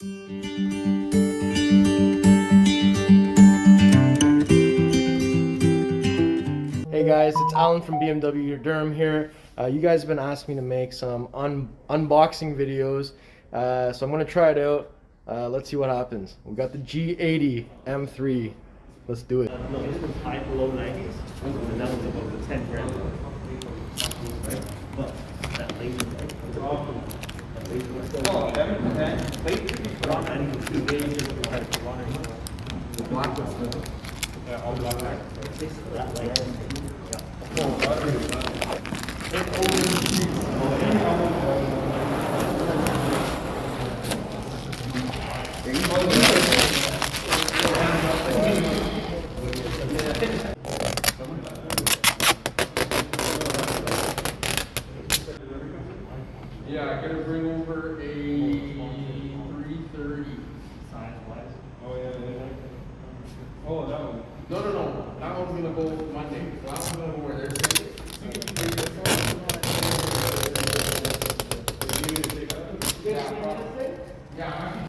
Hey guys, it's Alan from BMW Durham here. You guys have been asking me to make some unboxing videos, so I'm going to try it out. Let's see what happens. We've got the G80 M3. Let's do it. No, this one's high below 90s, and that one's about the 10 grand. Right? But that laser, that laser was still weight should be put on 92 gauges for running. The black was still. Yeah, all black. That light. Yeah, I gotta bring over a 330. Size-wise. Oh yeah. Oh, that one. No. That one's gonna go Monday. That one's gonna go where they're saying. Yeah.